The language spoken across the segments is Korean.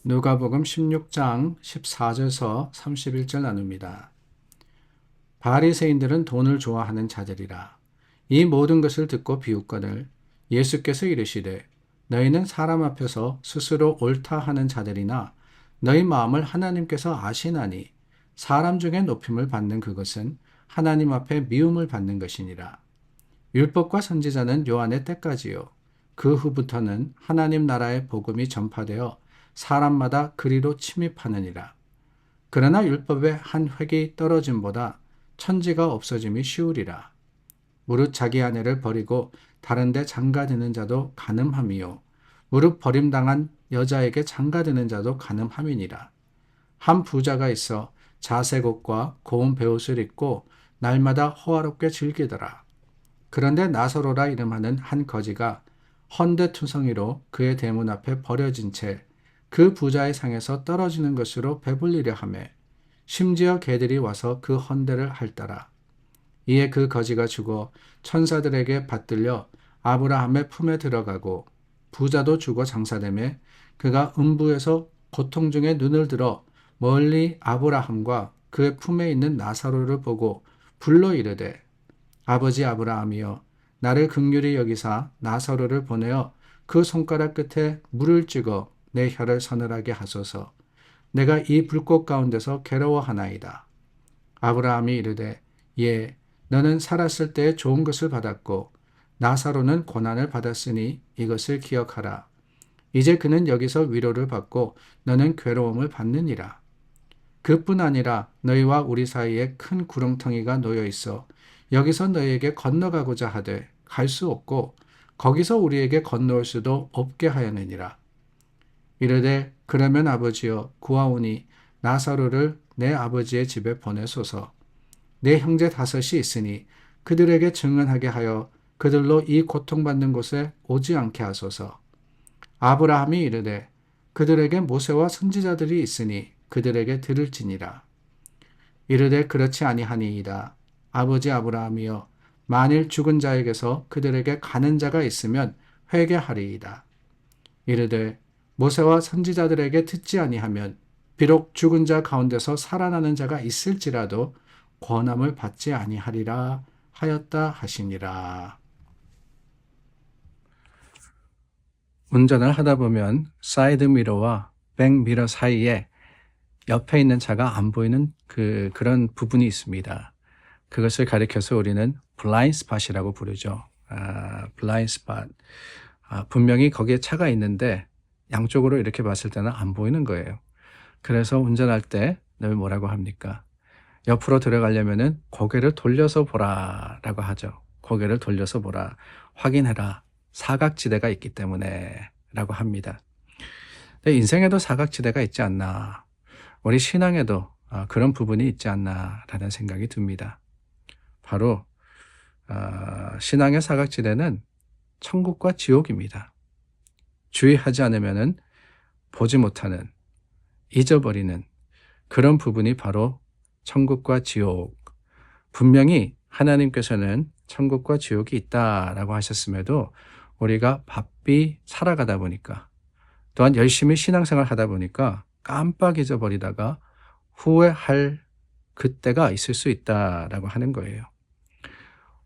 누가복음 16장 14절서 31절 나눕니다. 바리새인들은 돈을 좋아하는 자들이라. 이 모든 것을 듣고 비웃거늘 예수께서 이르시되 너희는 사람 앞에서 스스로 옳다 하는 자들이나 너희 마음을 하나님께서 아시나니 사람 중에 높임을 받는 그것은 하나님 앞에 미움을 받는 것이니라. 율법과 선지자는 요한의 때까지요. 그 후부터는 하나님 나라의 복음이 전파되어 사람마다 그리로 침입하느니라. 그러나 율법의 한 획이 떨어짐보다 천지가 없어짐이 쉬우리라. 무릇 자기 아내를 버리고 다른 데 장가드는 자도 간음함이요. 무릇 버림당한 여자에게 장가드는 자도 간음함이니라. 한 부자가 있어 자색 옷과 고운 베옷을 입고 날마다 호화롭게 즐기더라. 그런데 나사로라 이름하는 한 거지가 헌데투성이로 그의 대문 앞에 버려진 채 그 부자의 상에서 떨어지는 것으로 배불리려 하매 심지어 개들이 와서 그 헌데를 핥더라. 이에 그 거지가 죽어 천사들에게 받들려 아브라함의 품에 들어가고 부자도 죽어 장사되매 그가 음부에서 고통 중에 눈을 들어 멀리 아브라함과 그의 품에 있는 나사로를 보고 불러 이르되 아버지 아브라함이여 나를 긍휼히 여기사 나사로를 보내어 그 손가락 끝에 물을 찍어 내 혀를 서늘하게 하소서. 내가 이 불꽃 가운데서 괴로워하나이다. 아브라함이 이르되 예 너는 살았을 때 좋은 것을 받았고 나사로는 고난을 받았으니 이것을 기억하라. 이제 그는 여기서 위로를 받고 너는 괴로움을 받느니라. 그뿐 아니라 너희와 우리 사이에 큰 구렁텅이가 놓여 있어 여기서 너희에게 건너가고자 하되 갈 수 없고 거기서 우리에게 건너올 수도 없게 하였느니라. 이르되 그러면 아버지여 구하오니 나사로를 내 아버지의 집에 보내소서. 내 형제 다섯이 있으니 그들에게 증언하게 하여 그들로 이 고통받는 곳에 오지 않게 하소서. 아브라함이 이르되 그들에게 모세와 선지자들이 있으니 그들에게 들을지니라. 이르되 그렇지 아니하니이다. 아버지 아브라함이여 만일 죽은 자에게서 그들에게 가는 자가 있으면 회개하리이다. 이르되 모세와 선지자들에게 듣지 아니하면 비록 죽은 자 가운데서 살아나는 자가 있을지라도 권함을 받지 아니하리라 하였다 하시니라. 운전을 하다 보면 사이드 미러와 백 미러 사이에 옆에 있는 차가 안 보이는 그런 부분이 있습니다. 그것을 가리켜서 우리는 블라인드 스팟이라고 부르죠. 블라인드 스팟. 분명히 거기에 차가 있는데 양쪽으로 이렇게 봤을 때는 안 보이는 거예요. 그래서 운전할 때 늘 뭐라고 합니까? 옆으로 들어가려면은 고개를 돌려서 보라라고 하죠. 고개를 돌려서 보라. 확인해라. 사각지대가 있기 때문에 라고 합니다. 근데 인생에도 사각지대가 있지 않나. 우리 신앙에도 그런 부분이 있지 않나라는 생각이 듭니다. 바로 신앙의 사각지대는 천국과 지옥입니다. 주의하지 않으면 보지 못하는, 잊어버리는 그런 부분이 바로 천국과 지옥. 분명히 하나님께서는 천국과 지옥이 있다라고 하셨음에도 우리가 바삐 살아가다 보니까 또한 열심히 신앙생활 하다 보니까 깜빡 잊어버리다가 후회할 그때가 있을 수 있다라고 하는 거예요.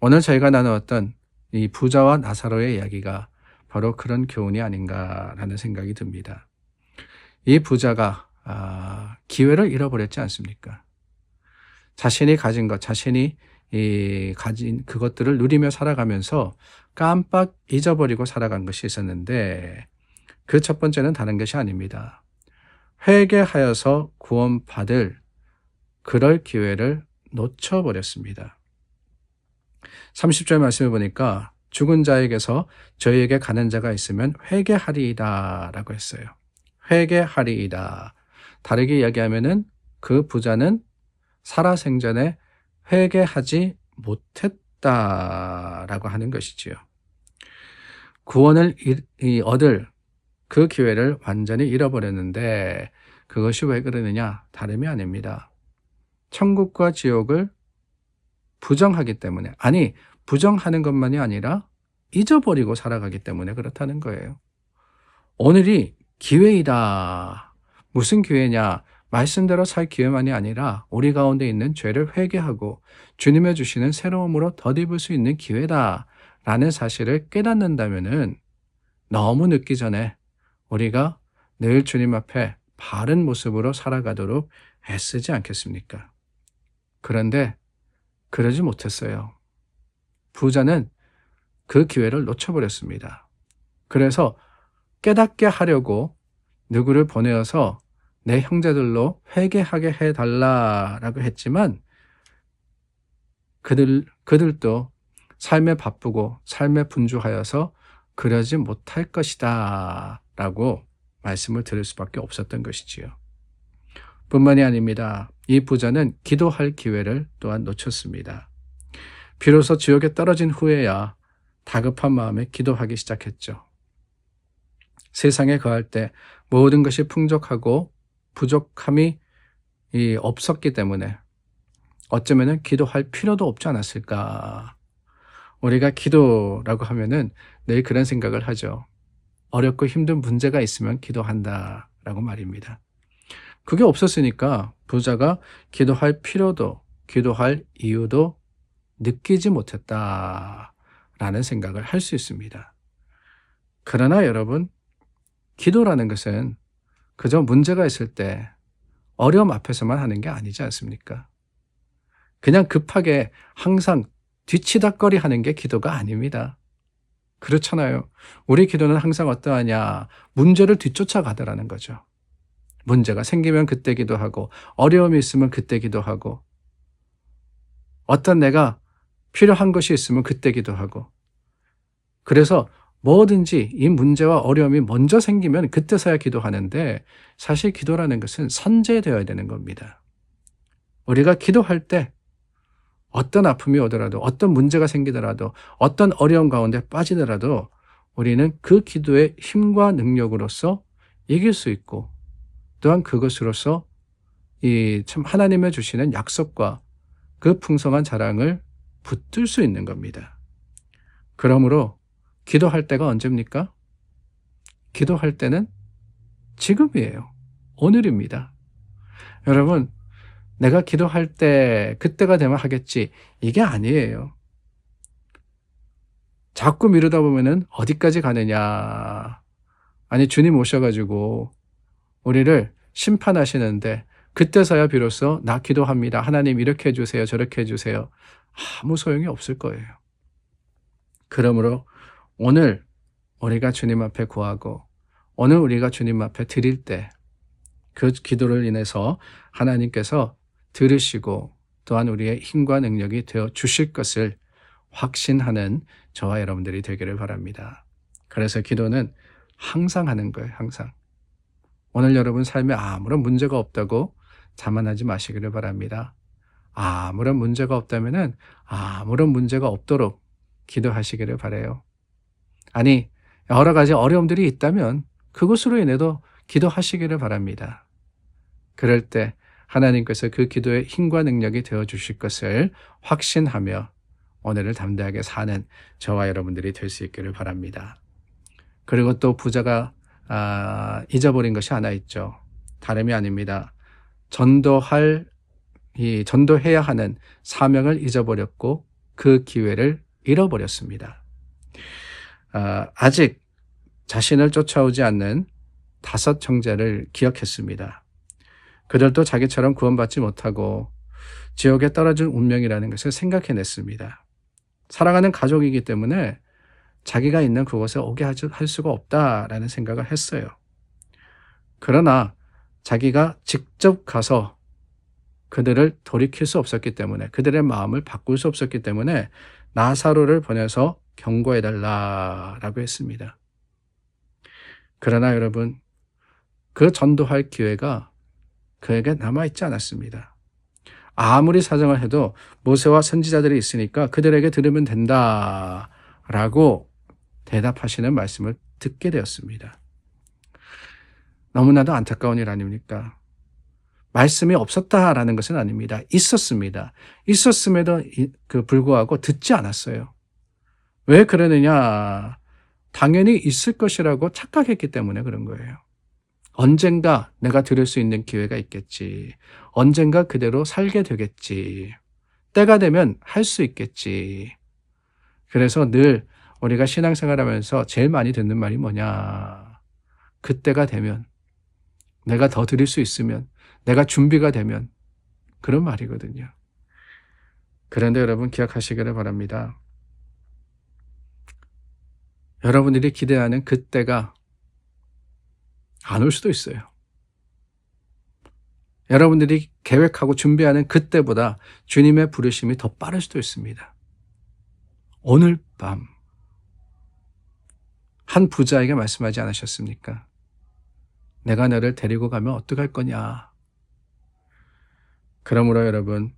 오늘 저희가 나누었던 이 부자와 나사로의 이야기가 바로 그런 교훈이 아닌가라는 생각이 듭니다. 이 부자가 기회를 잃어버렸지 않습니까? 자신이 가진 것, 자신이 가진 그것들을 누리며 살아가면서 깜빡 잊어버리고 살아간 것이 있었는데 그 첫 번째는 다른 것이 아닙니다. 회개하여서 구원받을 그럴 기회를 놓쳐버렸습니다. 30절 말씀을 보니까 죽은 자에게서 저희에게 가는 자가 있으면 회개하리이다 라고 했어요. 회개하리이다. 다르게 이야기하면은 그 부자는 살아생전에 회개하지 못했다라고 하는 것이지요. 구원을 얻을 그 기회를 완전히 잃어버렸는데 그것이 왜 그러느냐? 다름이 아닙니다. 천국과 지옥을 부정하기 때문에, 아니 부정하는 것만이 아니라 잊어버리고 살아가기 때문에 그렇다는 거예요. 오늘이 기회이다 무슨 기회냐? 말씀대로 살 기회만이 아니라 우리 가운데 있는 죄를 회개하고 주님의 주시는 새로움으로 덧입을 수 있는 기회다라는 사실을 깨닫는다면은 너무 늦기 전에 우리가 늘 주님 앞에 바른 모습으로 살아가도록 애쓰지 않겠습니까? 그런데 그러지 못했어요. 부자는 그 기회를 놓쳐버렸습니다. 그래서 깨닫게 하려고 누구를 보내어서 내 형제들로 회개하게 해달라라고 했지만 그들도 삶에 바쁘고 삶에 분주하여서 그러지 못할 것이다 라고 말씀을 들을 수밖에 없었던 것이지요. 뿐만이 아닙니다. 이 부자는 기도할 기회를 또한 놓쳤습니다. 비로소 지옥에 떨어진 후에야 다급한 마음에 기도하기 시작했죠. 세상에 거할 때 모든 것이 풍족하고 부족함이 없었기 때문에 어쩌면은 기도할 필요도 없지 않았을까. 우리가 기도라고 하면은 늘 그런 생각을 하죠. 어렵고 힘든 문제가 있으면 기도한다라고 말입니다. 그게 없었으니까 부자가 기도할 필요도, 기도할 이유도 느끼지 못했다라는 생각을 할 수 있습니다. 그러나 여러분, 기도라는 것은 그저 문제가 있을 때 어려움 앞에서만 하는 게 아니지 않습니까? 그냥 급하게 항상 뒤치다꺼리 하는 게 기도가 아닙니다. 그렇잖아요. 우리 기도는 항상 어떠하냐? 문제를 뒤쫓아가더라는 거죠. 문제가 생기면 그때 기도하고 어려움이 있으면 그때 기도하고 어떤 내가 필요한 것이 있으면 그때 기도하고 그래서 뭐든지 이 문제와 어려움이 먼저 생기면 그때서야 기도하는데 사실 기도라는 것은 선제되어야 되는 겁니다. 우리가 기도할 때 어떤 아픔이 오더라도 어떤 문제가 생기더라도 어떤 어려움 가운데 빠지더라도 우리는 그 기도의 힘과 능력으로서 이길 수 있고 또한 그것으로서 참 하나님의 주시는 약속과 그 풍성한 자랑을 붙들 수 있는 겁니다. 그러므로 기도할 때가 언제입니까? 기도할 때는 지금이에요. 오늘입니다. 여러분, 내가 기도할 때 그때가 되면 하겠지. 이게 아니에요. 자꾸 미루다 보면은 어디까지 가느냐. 아니, 주님 오셔가지고 우리를 심판하시는데 그때서야 비로소 나 기도합니다. 하나님 이렇게 해주세요. 저렇게 해주세요. 아무 소용이 없을 거예요. 그러므로 오늘 우리가 주님 앞에 구하고 오늘 우리가 주님 앞에 드릴 때 그 기도를 인해서 하나님께서 들으시고 또한 우리의 힘과 능력이 되어 주실 것을 확신하는 저와 여러분들이 되기를 바랍니다. 그래서 기도는 항상 하는 거예요. 항상. 오늘 여러분 삶에 아무런 문제가 없다고 자만하지 마시기를 바랍니다. 아무런 문제가 없다면은 아무런 문제가 없도록 기도하시기를 바라요. 아니, 여러 가지 어려움들이 있다면 그것으로 인해도 기도하시기를 바랍니다. 그럴 때 하나님께서 그 기도의 힘과 능력이 되어 주실 것을 확신하며 오늘을 담대하게 사는 저와 여러분들이 될 수 있기를 바랍니다. 그리고 또 부자가 잊어버린 것이 하나 있죠. 다름이 아닙니다. 전도해야 하는 사명을 잊어버렸고 그 기회를 잃어버렸습니다. 아직 자신을 쫓아오지 않는 5 형제를 기억했습니다. 그들도 자기처럼 구원받지 못하고 지옥에 떨어질 운명이라는 것을 생각해냈습니다. 사랑하는 가족이기 때문에 자기가 있는 그곳에 오게 할 수가 없다라는 생각을 했어요. 그러나 자기가 직접 가서 그들을 돌이킬 수 없었기 때문에 그들의 마음을 바꿀 수 없었기 때문에 나사로를 보내서 경고해달라라고 했습니다. 그러나 여러분, 그 전도할 기회가 그에게 남아있지 않았습니다. 아무리 사정을 해도 모세와 선지자들이 있으니까 그들에게 들으면 된다라고 대답하시는 말씀을 듣게 되었습니다. 너무나도 안타까운 일 아닙니까? 말씀이 없었다라는 것은 아닙니다. 있었습니다. 있었음에도 불구하고 듣지 않았어요. 왜 그러느냐? 당연히 있을 것이라고 착각했기 때문에 그런 거예요. 언젠가 내가 들을 수 있는 기회가 있겠지. 언젠가 그대로 살게 되겠지. 때가 되면 할 수 있겠지. 그래서 늘 우리가 신앙생활하면서 제일 많이 듣는 말이 뭐냐. 그때가 되면, 내가 더 드릴 수 있으면, 내가 준비가 되면, 그런 말이거든요. 그런데 여러분 기억하시기를 바랍니다. 여러분들이 기대하는 그때가 안 올 수도 있어요. 여러분들이 계획하고 준비하는 그때보다 주님의 부르심이 더 빠를 수도 있습니다. 오늘 밤 한 부자에게 말씀하지 않으셨습니까? 내가 너를 데리고 가면 어떡할 거냐. 그러므로 여러분,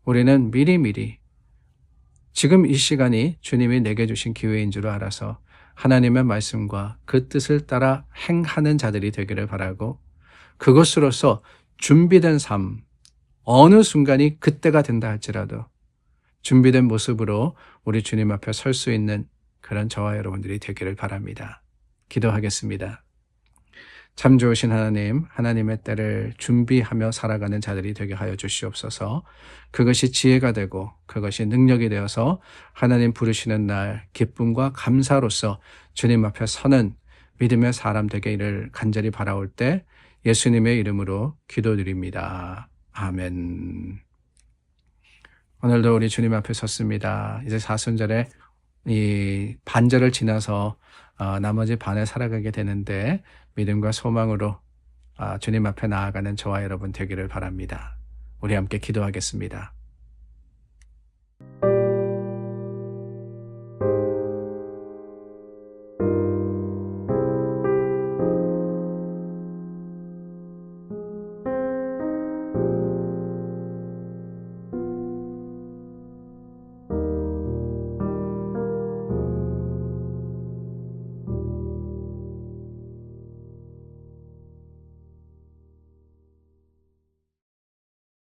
우리는 미리미리 지금 이 시간이 주님이 내게 주신 기회인 줄 알아서 하나님의 말씀과 그 뜻을 따라 행하는 자들이 되기를 바라고, 그것으로서 준비된 삶, 어느 순간이 그때가 된다 할지라도 준비된 모습으로 우리 주님 앞에 설 수 있는 그런 저와 여러분들이 되기를 바랍니다. 기도하겠습니다. 참 좋으신 하나님, 하나님의 때를 준비하며 살아가는 자들이 되게 하여 주시옵소서. 그것이 지혜가 되고 그것이 능력이 되어서 하나님 부르시는 날 기쁨과 감사로서 주님 앞에 서는 믿음의 사람 되기를 간절히 바라올 때 예수님의 이름으로 기도드립니다. 아멘. 오늘도 우리 주님 앞에 섰습니다. 이제 사순절에 이 반절을 지나서 나머지 반을 살아가게 되는데 믿음과 소망으로 주님 앞에 나아가는 저와 여러분 되기를 바랍니다. 우리 함께 기도하겠습니다.